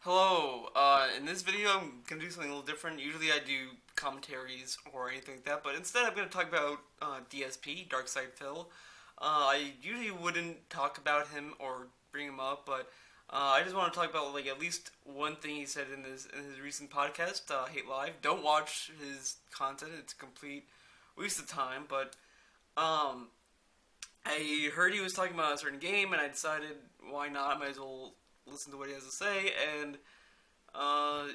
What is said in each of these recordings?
Hello, in this video I'm going to do something a little different. Usually I do commentaries or anything like that, but instead I'm going to talk about DSP, Dark Side Phil. I usually wouldn't talk about him or bring him up, but I just want to talk about like at least one thing he said in his recent podcast, Hate Live. Don't watch his content; it's a complete waste of time. But I heard he was talking about a certain game, and I decided why not? I might as well listen to what he has to say, and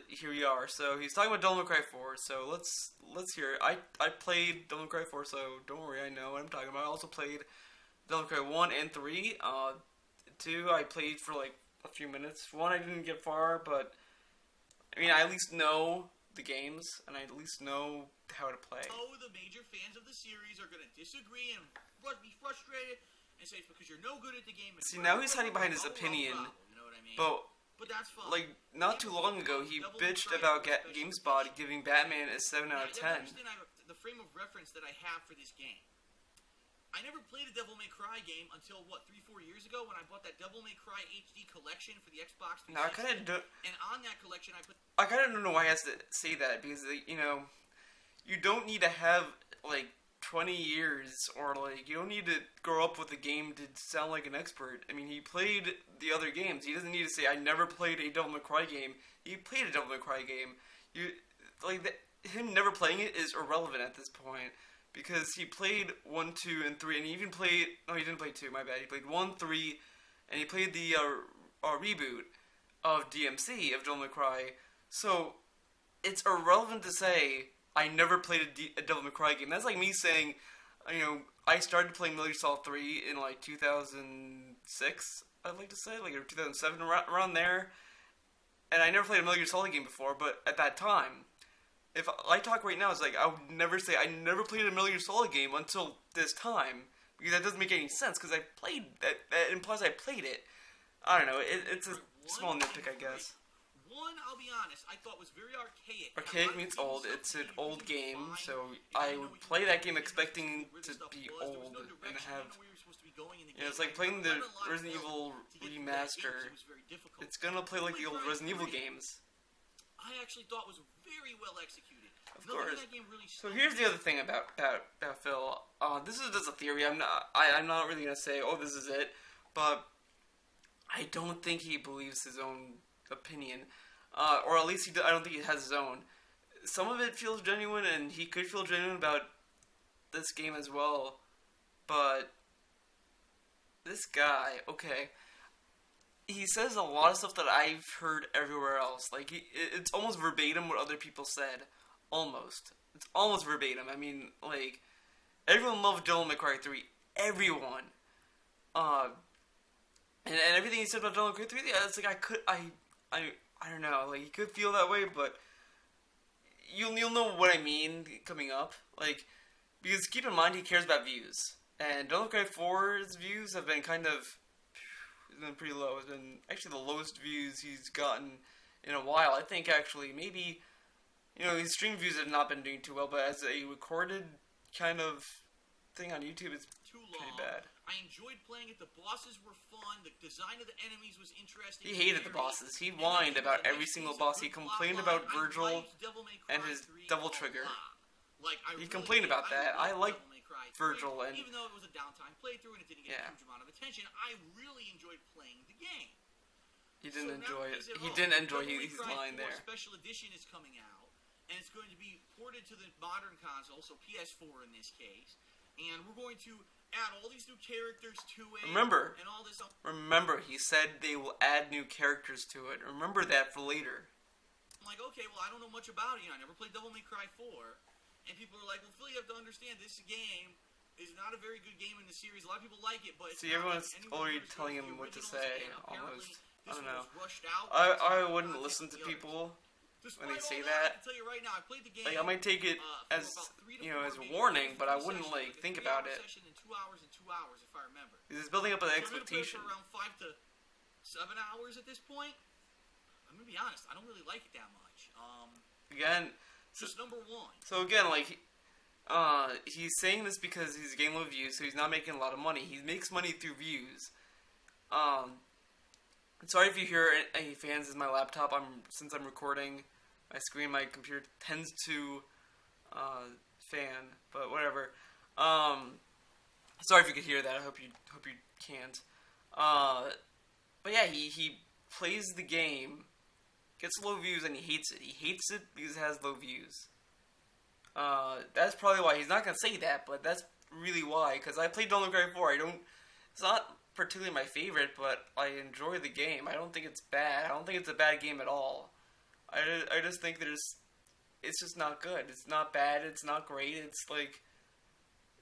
here we are. So he's talking about Devil May Cry 4. So let's hear it. I played Devil May Cry 4, so don't worry, I know what I'm talking about. I also played Devil May Cry 1 and 3. 2 I played for like a few minutes. 1 I didn't get far, but I mean I at least know the games, and I at least know how to play. Oh, the major fans of the series are going to disagree and be frustrated and say it's because you're no good at the game. See, now he's hiding behind his opinion. You know what I mean? But that's fine. like, not too long ago, he bitched about GameSpot giving Batman a 7 out of 10. The frame of reference that I have for this game. I never played a Devil May Cry game until, 3-4 years ago when I bought that Devil May Cry HD collection for the Xbox 360. Now, and on that collection, I kind of don't know why he has to say that, because, you know, you don't need to have, like, 20 years, or like you don't need to grow up with the game to sound like an expert. I mean, he played the other games. He doesn't need to say I never played a Devil May Cry game. He played a Devil May Cry game. Him never playing it is irrelevant at this point, because he played 1, 2, and 3, and he even played. No, he didn't play 2. My bad. He played 1, 3, and he played the reboot of DMC of Devil May Cry. So it's irrelevant to say I never played a Devil May Cry game. That's like me saying, you know, I started playing Metal Gear Solid 3 in like 2006, I'd like to say, like or 2007, around there. And I never played a Metal Gear Solid game before, but at that time, if I talk right now, it's like I would never say I never played a Metal Gear Solid game until this time, because that doesn't make any sense, because I played that implies I played it. I don't know, it's a small nitpick, I guess. One, I'll be honest, I thought was very archaic. Archaic means old. It's an old game, so I would play that game expecting to be old and have. You know, it's like playing the Resident Evil remaster. It's gonna play like the old Resident Evil games. I actually thought was very well executed. Of course. So here's the other thing about Phil. This is just a theory. I'm not really gonna say, oh, this is it, but I don't think he believes his own opinion, or at least I don't think he has his own. Some of it feels genuine, and he could feel genuine about this game as well, but this guy, okay, he says a lot of stuff that I've heard everywhere else. Like, it's almost verbatim what other people said. Almost. It's almost verbatim. I mean, like, everyone loved Devil May Cry 3. Everyone. And everything he said about Devil May Cry 3, yeah, it's like I don't know, like, you could feel that way, but you'll know what I mean coming up, like, because keep in mind he cares about views, and Devil May Cry 4's views have been pretty low. It's been actually the lowest views he's gotten in a while. I think actually, maybe, you know, his stream views have not been doing too well, but as a recorded kind of thing on YouTube, it's pretty bad. I enjoyed playing it. The bosses were fun. The design of the enemies was interesting. He hated the bosses. He whined about every single boss. He complained about Virgil and his Devil Trigger. He complained about that. I like Virgil, and even though it was a downtime playthrough and it didn't get a huge amount of attention, I really enjoyed playing the game. He didn't enjoy it. He didn't enjoy his line there. Special edition is coming out, and it's going to be ported to the modern console, so PS4 in this case. And we're going to add all these new characters to it. Remember, and all this. He said they will add new characters to it. Remember that for later. I'm like, okay, well, I don't know much about it. You know, I never played Devil May Cry 4. And people are like, well, Phil, you have to understand, this game is not a very good game in the series. A lot of people like it, but... See, everyone's already telling him what to say, almost. I don't know. Out, I wouldn't listen to people when they say that. I can tell you right now, I played the game. Like, I might take it as, you know, as a warning, but I wouldn't, like, think about it. In 2 hours and 2 hours, if I remember. It's building up an expectation. For around 5 to 7 hours at this point. I'm gonna be honest, I don't really like it that much. Again, just number one. So again, like, he's saying this because he's getting low views, so he's not making a lot of money. He makes money through views. Sorry if you hear any fans in my laptop. Since I'm recording my screen, my computer tends to fan, but whatever. Sorry if you could hear that. I hope you can't. But yeah, he plays the game, gets low views, and he hates it. He hates it because it has low views. That's probably why. He's not gonna say that, but that's really why. Because I played Devil May Cry 4. It's not particularly my favorite, but I enjoy the game. I don't think it's bad. I don't think it's a bad game at all. I just think it's just not good. It's not bad. It's not great. It's like,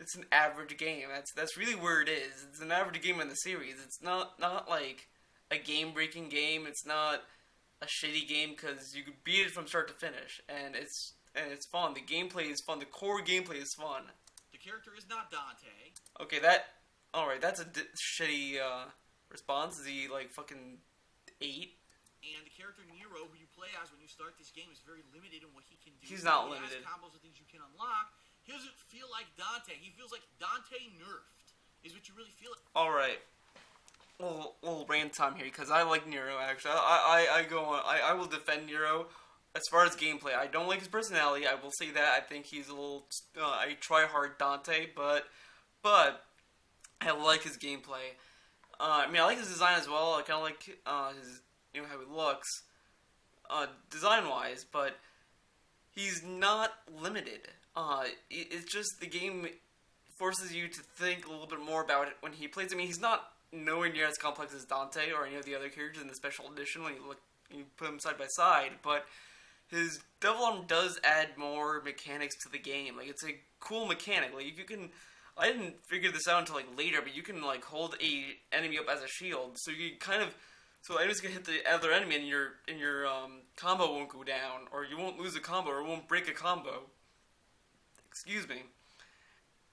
it's an average game. That's really where it is. It's an average game in the series. It's not like a game-breaking game. It's not a shitty game because you can beat it from start to finish, and it's fun. The gameplay is fun. The core gameplay is fun. The character is not Dante. Okay, alright, that's a shitty response. Is he like fucking 8? And the character Nero, who you play as when you start this game, is very limited in what he can do. He's not limited. He has combos of things you can unlock. He doesn't feel like Dante. He feels like Dante nerfed, is what you really feel. Alright. Little rant time here, because I like Nero, actually. I go on. I will defend Nero. As far as gameplay, I don't like his personality. I will say that. I think he's a little... I try hard Dante, but I like his gameplay. I mean, I like his design as well. I kind of like his... how he looks, design-wise, but he's not limited. It's just the game forces you to think a little bit more about it when he plays. I mean, he's not nowhere near as complex as Dante or any of the other characters in the special edition when you put them side by side, but his Devil Arm does add more mechanics to the game. Like, it's a cool mechanic. Like, you can... I didn't figure this out until, like, later, but you can, like, hold a enemy up as a shield, so you kind of... So enemies can hit the other enemy and your combo won't go down, or you won't lose a combo, or it won't break a combo. Excuse me.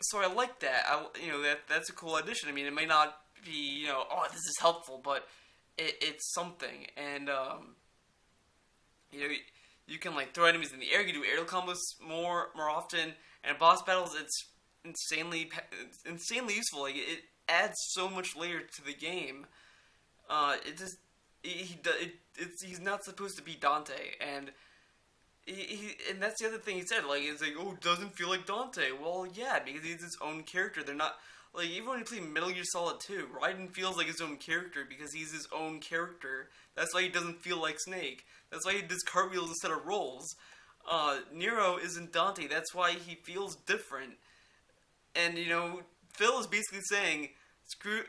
So I like that. That's a cool addition. I mean, it may not be, oh, this is helpful, but it's something. And, you can, like, throw enemies in the air, you do aerial combos more often, and boss battles, it's insanely useful. Like, it adds so much layer to the game. He's not supposed to be Dante, and and that's the other thing he said. Like, it's like, oh, it doesn't feel like Dante. Well, yeah, because he's his own character. They're not like, even when you play Metal Gear Solid 2, Raiden feels like his own character because he's his own character. That's why he doesn't feel like Snake. That's why he does cartwheels instead of rolls. Nero isn't Dante. That's why he feels different. And Phil is basically saying, screw.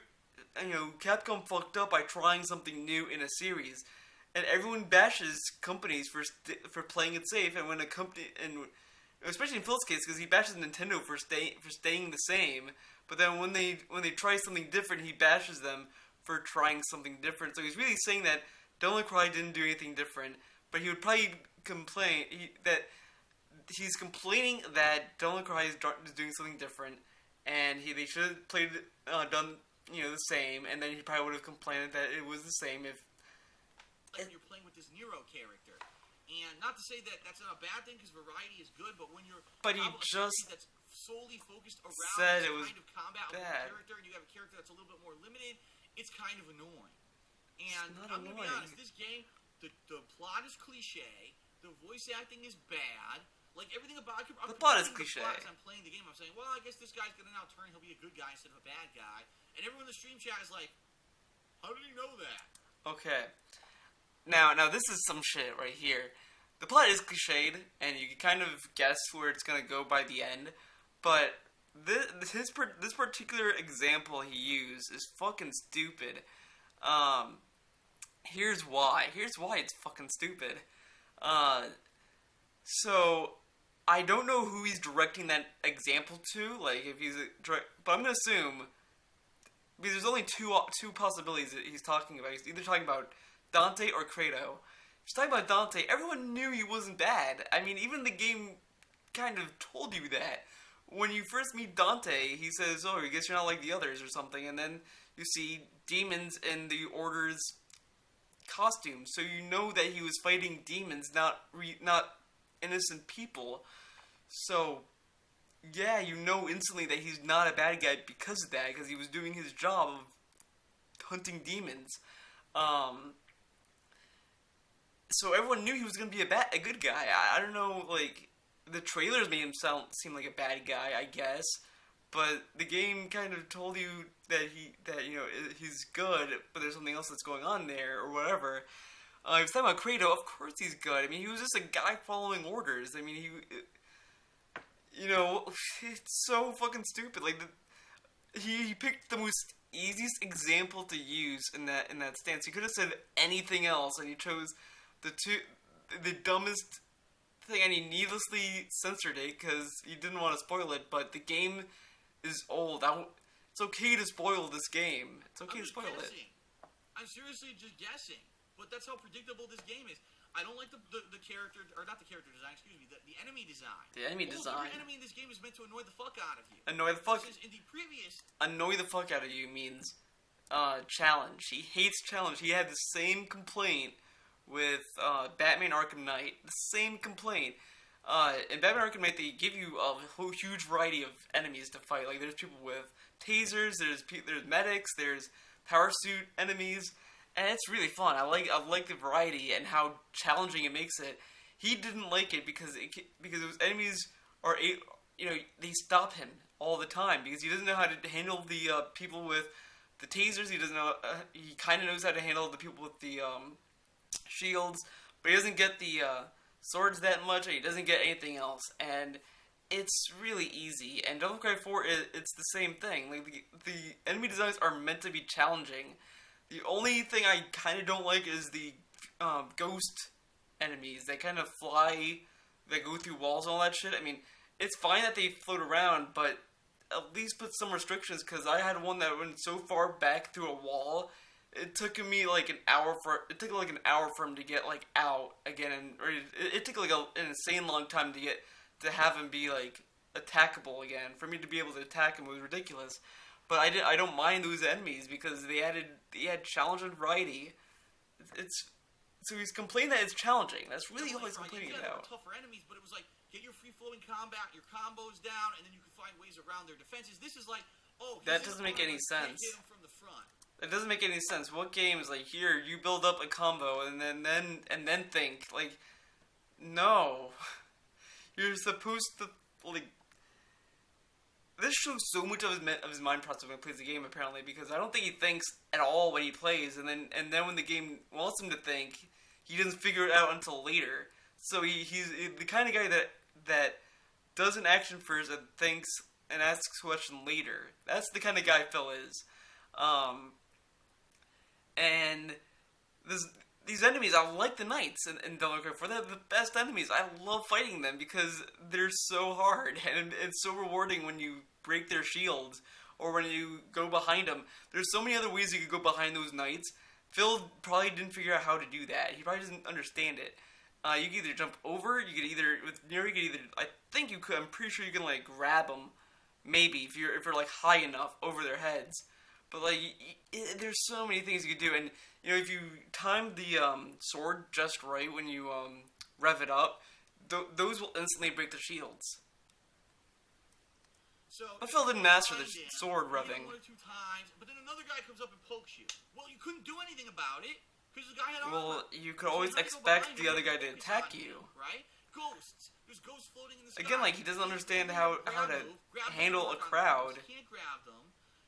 Capcom fucked up by trying something new in a series, and everyone bashes companies for playing it safe. And when a company, and especially in Phil's case, because he bashes Nintendo for staying the same, but then when they try something different, he bashes them for trying something different. So he's really saying that Devil May Cry didn't do anything different, but he would probably complain that he's complaining that Devil May Cry is doing something different, and they should have played done. The same, and then he probably would have complained that it was the same if... Like you're playing with this Nero character. And not to say that that's not a bad thing, because variety is good, but when you're... But he just that's solely focused around said this it was kind of combat with a character, and you have a character that's a little bit more limited, it's kind of annoying. And I'm going to be honest, this game, the plot is cliche, the voice acting is bad, like everything about the plot is cliche. As I'm playing the game, I'm saying, well, I guess this guy's going to now turn, he'll be a good guy instead of a bad guy. And everyone in the stream chat is like, how did he know that? Okay. Now this is some shit right here. The plot is cliched, and you can kind of guess where it's going to go by the end. But this particular example he used is fucking stupid. Here's why. Here's why it's fucking stupid. So, I don't know who he's directing that example to. Like, if he's but I'm going to assume... Because there's only two possibilities that he's talking about. He's either talking about Dante or Kratos. If he's talking about Dante, everyone knew he wasn't bad. I mean, even the game kind of told you that. When you first meet Dante, he says, oh, I guess you're not like the others or something. And then you see demons in the Order's costume. So you know that he was fighting demons, not innocent people. So... yeah, you know instantly that he's not a bad guy because of that, because he was doing his job of hunting demons. So everyone knew he was going to be a good guy. I don't know, like, the trailers made him seem like a bad guy, I guess, but the game kind of told you that he's good, but there's something else that's going on there or whatever. He was talking about Kratos. Of course he's good. I mean, he was just a guy following orders. I mean, it's so fucking stupid. Like, he picked the most easiest example to use in that stance. He could have said anything else, and he chose the dumbest thing, and he needlessly censored it because he didn't want to spoil it. But the game is old. It's okay to spoil this game. It's okay to spoil it. I'm seriously just guessing, but that's how predictable this game is. I don't like the character, or not the character design, excuse me, the enemy design. The enemy design. Every enemy in this game is meant to annoy the fuck out of you. Annoy the fuck. In the previous. Annoy the fuck out of you means challenge. He hates challenge. He had the same complaint with Batman Arkham Knight. The same complaint. In Batman Arkham Knight, they give you a whole huge variety of enemies to fight. Like, there's people with tasers, there's medics, there's power suit enemies. And it's really fun. I like the variety and how challenging it makes it. He didn't like it because those enemies they stop him all the time because he doesn't know how to handle the people with the tasers. He doesn't know. He kind of knows how to handle the people with the shields, but he doesn't get the swords that much. And he doesn't get anything else, and it's really easy. And Devil May Cry 4, it's the same thing. Like the enemy designs are meant to be challenging. The only thing I kind of don't like is the ghost enemies. They kind of fly, they go through walls and all that shit. I mean, it's fine that they float around, but at least put some restrictions, because I had one that went so far back through a wall, it took me like an hour for him to get like out again, and it took like an insane long time to have him be like attackable again. For me to be able to attack him was ridiculous. But I don't mind those enemies because they had challenge and variety. So he's complaining that it's challenging. That's really all he's complaining about. Tougher enemies, but it was like get your free flowing combat, your combos down, and then you can find ways around their defenses. This is like, that doesn't make any sense. Hit him from the front. It doesn't make any sense. What game is like, here you build up a combo and then think like, no, you're supposed to like. This shows so much of his mind process when he plays the game, apparently, because I don't think he thinks at all when he plays, and then when the game wants him to think, he doesn't figure it out until later. So he's the kind of guy that does an action first and thinks and asks a question later. That's the kind of guy Phil is. And these enemies, I like the knights in Devil May Cry 4. They're the best enemies. I love fighting them because they're so hard, and it's so rewarding when you break their shields or when you go behind them. There's so many other ways you could go behind those knights. Phil probably didn't figure out how to do that. He probably doesn't understand it. You can either jump over, you could either I think you could. I'm pretty sure you can like grab them, maybe if you're like high enough over their heads. But like, there's so many things you could do, and if you time the sword just right when you rev it up, those will instantly break the shields. So but Phil didn't master the sword revving. One or two times, but then another guy comes up and pokes you. Well, you couldn't do anything about it because the guy had armor. Well, you could always expect the other guy to attack you. Right? Ghosts. There's ghosts floating in the sky. Again, like, he doesn't understand how to handle a crowd. Can't grab them.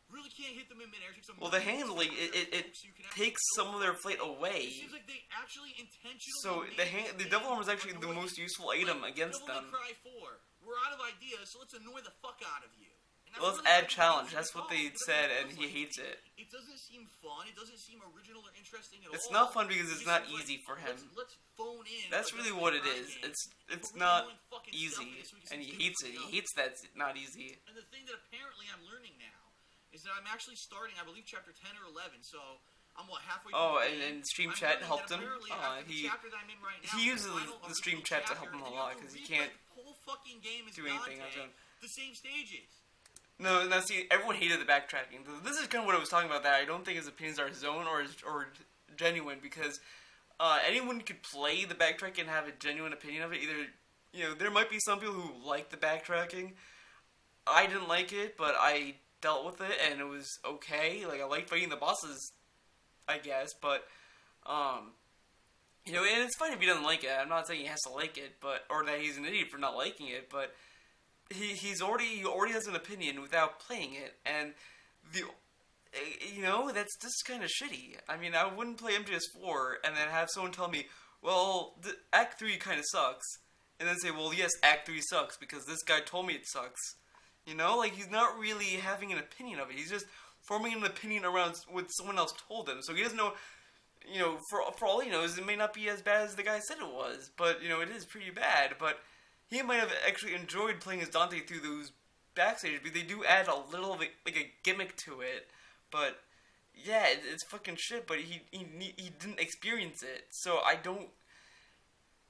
Really can't hit them in midair. Well, the handling, it takes some of their flight away. It seems like they actually intentionally. So the devil armor is actually the most useful item against them. Devil May Cry 4. We're out of ideas, so let's annoy the fuck out of you. Let's add challenge. That's what they said, and he hates it. It doesn't seem fun. It doesn't seem original or interesting at all. It's not fun because it's not easy for him. Let's phone in. That's really what it is. It's not easy, and he hates it. He hates that it's not easy. And the thing that apparently I'm learning now is that I'm actually starting, I believe, chapter 10 or 11. So I'm halfway through. Oh, and Stream Chat helped him. He uses the Stream Chat to help him a lot because he can't do anything on his own. The same stages. No, see, everyone hated the backtracking. This is kind of what I was talking about, that I don't think his opinions are his own or genuine, because anyone could play the backtracking and have a genuine opinion of it. Either, there might be some people who like the backtracking. I didn't like it, but I dealt with it, and it was okay. Like, I liked fighting the bosses, I guess, but And it's fine if he doesn't like it. I'm not saying he has to like it, or that he's an idiot for not liking it, but he already has an opinion without playing it, and that's just kind of shitty. I mean, I wouldn't play MGS4 and then have someone tell me, well, Act 3 kind of sucks, and then say, well, yes, Act 3 sucks because this guy told me it sucks. He's not really having an opinion of it. He's just forming an opinion around what someone else told him. So he doesn't know, for all he knows, it may not be as bad as the guy said it was. But, it is pretty bad. But he might have actually enjoyed playing as Dante through those backstages, but they do add a little of a gimmick to it. But, yeah, it's fucking shit, but he didn't experience it. So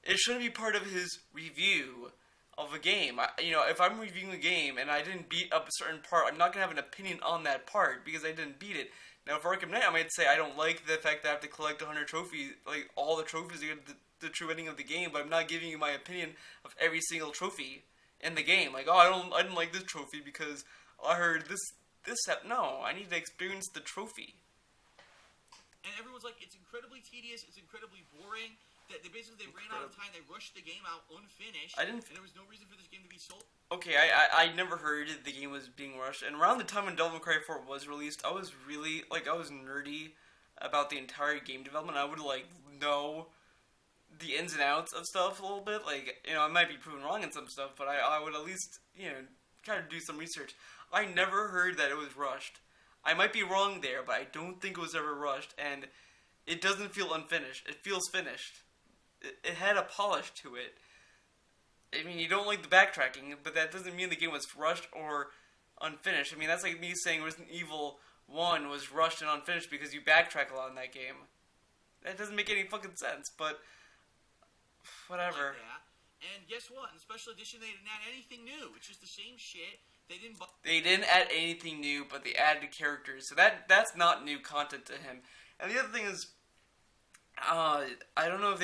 it shouldn't be part of his review of a game. If I'm reviewing a game and I didn't beat up a certain part, I'm not going to have an opinion on that part because I didn't beat it. Now, for Arkham Knight, I might say I don't like the fact that I have to collect 100 trophies, like all the trophies to get the true ending of the game, but I'm not giving you my opinion of every single trophy in the game. Like, I didn't like this trophy because I heard this. No, I need to experience the trophy. And everyone's like, it's incredibly tedious, it's incredibly boring. They ran out of time. They rushed the game out unfinished. And there was no reason for this game to be sold. Okay, I never heard the game was being rushed. And around the time when Devil May Cry 4 was released, I was really, I was nerdy about the entire game development. I would, know the ins and outs of stuff a little bit. I might be proven wrong in some stuff, but I would at least, try to do some research. I never heard that it was rushed. I might be wrong there, but I don't think it was ever rushed. And it doesn't feel unfinished. It feels finished. It had a polish to it. I mean, you don't like the backtracking, but that doesn't mean the game was rushed or unfinished. I mean, that's like me saying Resident Evil 1 was rushed and unfinished because you backtrack a lot in that game. That doesn't make any fucking sense, but whatever. Like that. And guess what? In the special edition, they didn't add anything new. It's just the same shit. They didn't add anything new, but they added characters. So that's not new content to him. And the other thing is, I don't know if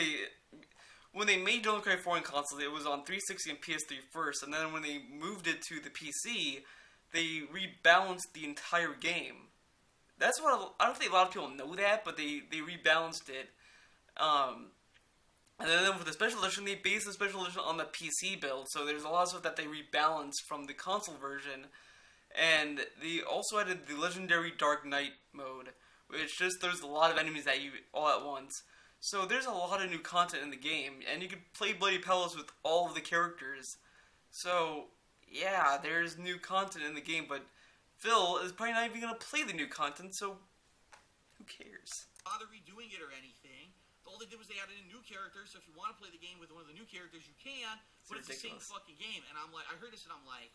when they made Devil May Cry 4 on console, it was on 360 and PS3 first, and then when they moved it to the PC, they rebalanced the entire game. That's what I don't think a lot of people know that, but they rebalanced it. And then for the special edition, they based the special edition on the PC build, so there's a lot of stuff that they rebalanced from the console version. And they also added the legendary Dark Knight mode, which just there's a lot of enemies at you all at once. So there's a lot of new content in the game, and you can play Bloody Palace with all of the characters. So, yeah, there's new content in the game, but Phil is probably not even going to play the new content, so who cares? Bother redoing it or anything. All they did was they added in new characters, so if you want to play the game with one of the new characters, you can, but it's the same fucking game. And I'm like, I heard this and I'm like,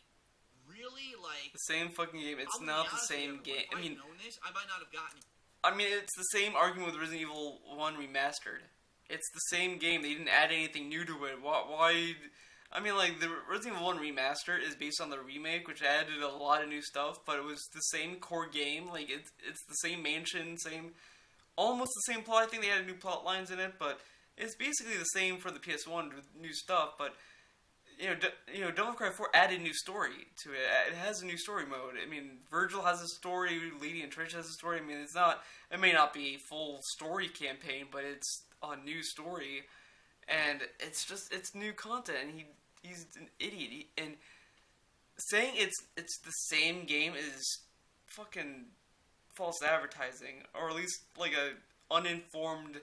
really? Like, the same fucking game. It's not the same game. If I had known this, I might not have gotten it. I mean, it's the same argument with Resident Evil 1 Remastered. It's the same game. They didn't add anything new to it. Why? I mean, the Resident Evil 1 Remastered is based on the remake, which added a lot of new stuff, but it was the same core game. It's the same mansion, almost the same plot. I think they added new plot lines in it, but it's basically the same for the PS1 with new stuff. But Devil May Cry 4 added new story to it. It has a new story mode. I mean, Virgil has a story. Lady and Trish has a story. I mean, it may not be a full story campaign, but it's a new story, and it's new content. And he's an idiot. And saying it's the same game is fucking false advertising, or at least a uninformed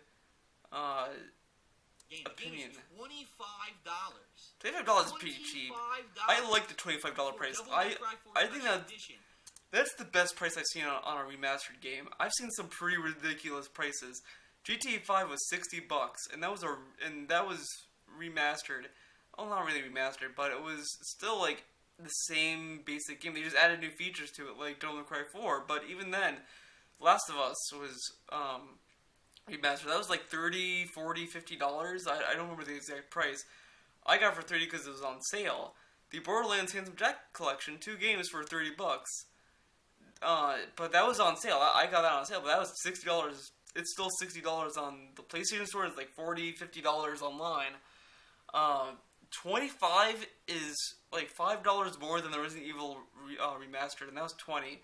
opinion. $25 is pretty cheap. I like the $25 price. I think that's the best price I've seen on a remastered game. I've seen some pretty ridiculous prices. GTA 5 was $60, and that was remastered. Well, not really remastered, but it was still the same basic game. They just added new features to it, like Devil May Cry 4. But even then, Last of Us was remastered. That was $30, $40, $50. I don't remember the exact price. I got it for $30 because it was on sale. The Borderlands Handsome Jack collection, 2 games for $30. But that was on sale. I got that on sale, but that was $60. It's still $60 on the PlayStation Store. It's $40, $50 online. 25 is $5 more than the Resident Evil remastered, and that was $20.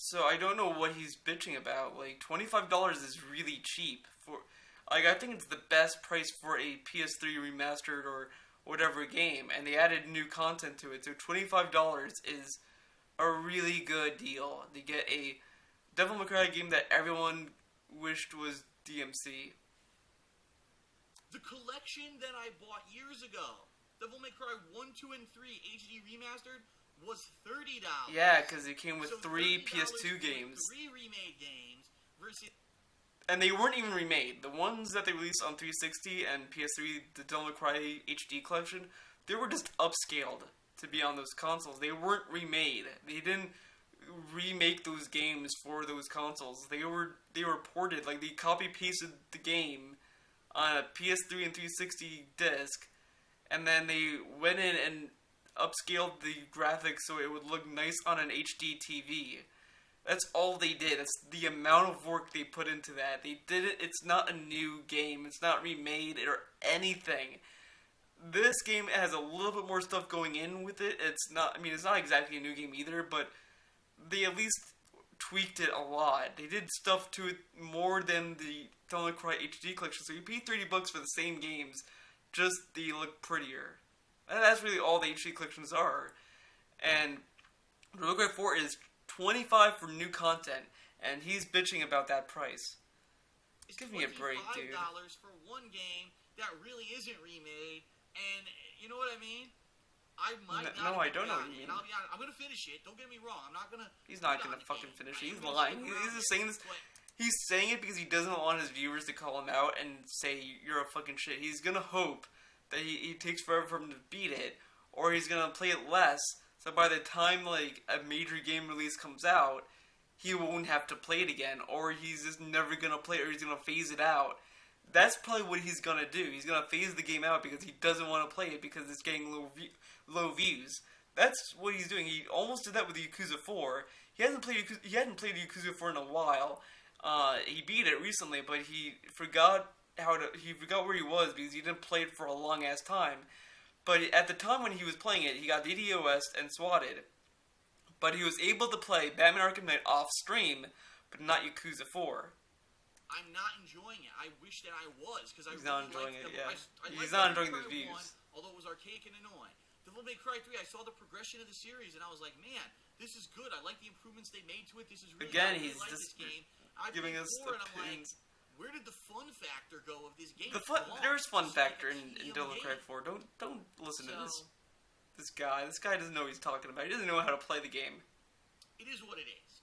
So I don't know what he's bitching about. Like, $25 is really cheap for. Like, I think it's the best price for a PS3 remastered or whatever game, and they added new content to it. So $25 is a really good deal to get a Devil May Cry game that everyone wished was DMC. The collection that I bought years ago, Devil May Cry 1, 2, and 3 HD Remastered, was $30. Yeah, because it came with so 3 PS2 games. 3 remade games versus... And they weren't even remade. The ones that they released on 360 and PS3, the Devil May Cry HD collection, they were just upscaled to be on those consoles. They weren't remade. They didn't remake those games for those consoles. They were ported. Like, they copy-pasted the game on a PS3 and 360 disc, and then they went in and upscaled the graphics so it would look nice on an HD TV. That's all they did. That's the amount of work they put into that. They did it. It's not a new game. It's not remade or anything. This game has a little bit more stuff going in with it. It's not exactly a new game either, but they at least tweaked it a lot. They did stuff to it more than the Devil May Cry HD collection. So you pay $30 for the same games, just they look prettier. And that's really all the HD collections are. And Devil May Cry 4 is $25 for new content, and he's bitching about that price. Give me a break, dude. $25 for one game that really isn't remade, and you know what I mean? I might not. No, I don't know what you mean. And I'll be honest, I'm gonna finish it. Don't get me wrong. I'm not gonna. He's not gonna fucking finish it. He's lying. He's just saying this. He's saying it because he doesn't want his viewers to call him out and say you're a fucking shit. He's gonna hope that he takes forever for him to beat it, or he's gonna play it less. So by the time like a major game release comes out, he won't have to play it again, or he's just never gonna play it, or he's gonna phase it out. That's probably what he's gonna do. He's gonna phase the game out because he doesn't want to play it because it's getting low views. That's what he's doing. He almost did that with Yakuza 4. He hadn't played Yakuza 4 in a while. He beat it recently, but he forgot where he was because he didn't play it for a long ass time. But at the time when he was playing it, he got DDoS and swatted. But he was able to play Batman Arkham Knight off stream, but not Yakuza 4. I'm not enjoying it. I wish that I was, because I He's really not enjoying it, yeah. He's not enjoying the views. Although it was archaic and annoying. Devil May Cry 3, I saw the progression of the series, and I was like, man, this is good. I like the improvements they made to it. This is really Again, I really he's like just this game. giving us opinions. Where did the fun factor go of this game? There's fun factor in Devil May Cry 4. Don't listen to this guy. This guy doesn't know what he's talking about. He doesn't know how to play the game. It is what it is.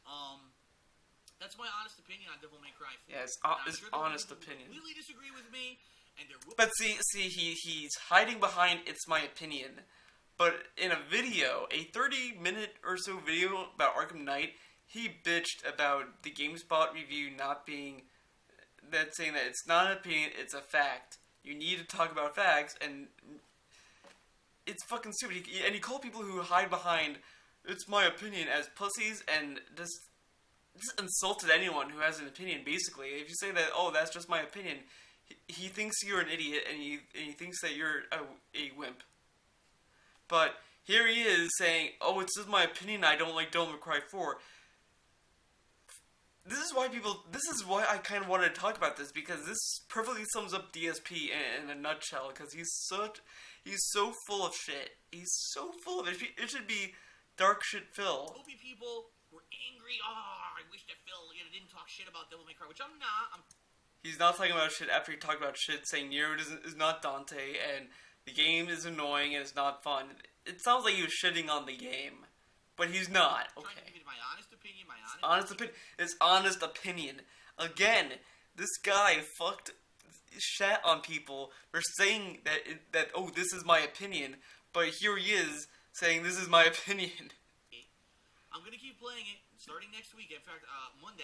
That's my honest opinion on Devil May Cry 4. Yeah, it's honest opinion. Completely disagree with me, and but see, he's hiding behind "it's my opinion." But in a video, a 30-minute or so video about Arkham Knight, he bitched about the GameSpot review not being saying that it's not an opinion, it's a fact. You need to talk about facts, and it's fucking stupid. And he called people who hide behind "it's my opinion" as pussies, and just insulted anyone who has an opinion, basically. If you say that, oh, that's just my opinion, he thinks you're an idiot, and he thinks that you're a wimp. But here he is saying, oh, it's just my opinion, I don't like Devil May Cry 4. This is why I kind of wanted to talk about this, because this perfectly sums up DSP in a nutshell, because he's so full of shit. He's so full of it. It should be dark shit Phil. Movie people were angry. Oh, I wish that Phil didn't talk shit about Devil May Cry, which I'm not. He's not talking about shit after he talked about shit, saying Nero is not Dante, and the game is annoying and it's not fun. It sounds like he was shitting on the game, but he's not. Okay. Trying to give you my honest opinion. It's honest opinion. Again, this guy shat on people for saying that oh, this is my opinion, but here he is saying this is my opinion. I'm gonna keep playing it starting next week. In fact, Monday,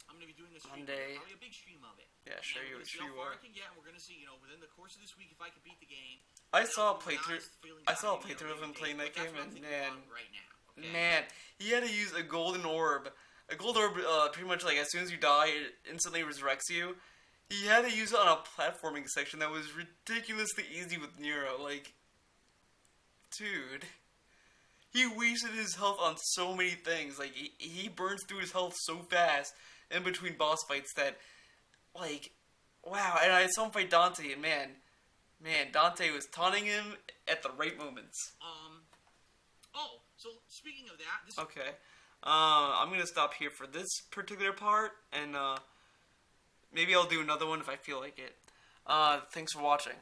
I'm gonna be doing a stream. Probably a big stream of it. Yeah, sure you are. I can get, and we're gonna see. Within the course of this week, if I can beat the game. I saw a playthrough of him playing that game, and man, he had to use a golden orb. A golden orb, pretty much like as soon as you die, it instantly resurrects you. He had to use it on a platforming section that was ridiculously easy with Nero. Like, dude, he wasted his health on so many things. Like, he burns through his health so fast in between boss fights that, like, wow. And I saw him fight Dante, and man, Dante was taunting him at the right moments. Oh, so speaking of that... Okay. I'm going to stop here for this particular part, and maybe I'll do another one if I feel like it. Thanks for watching.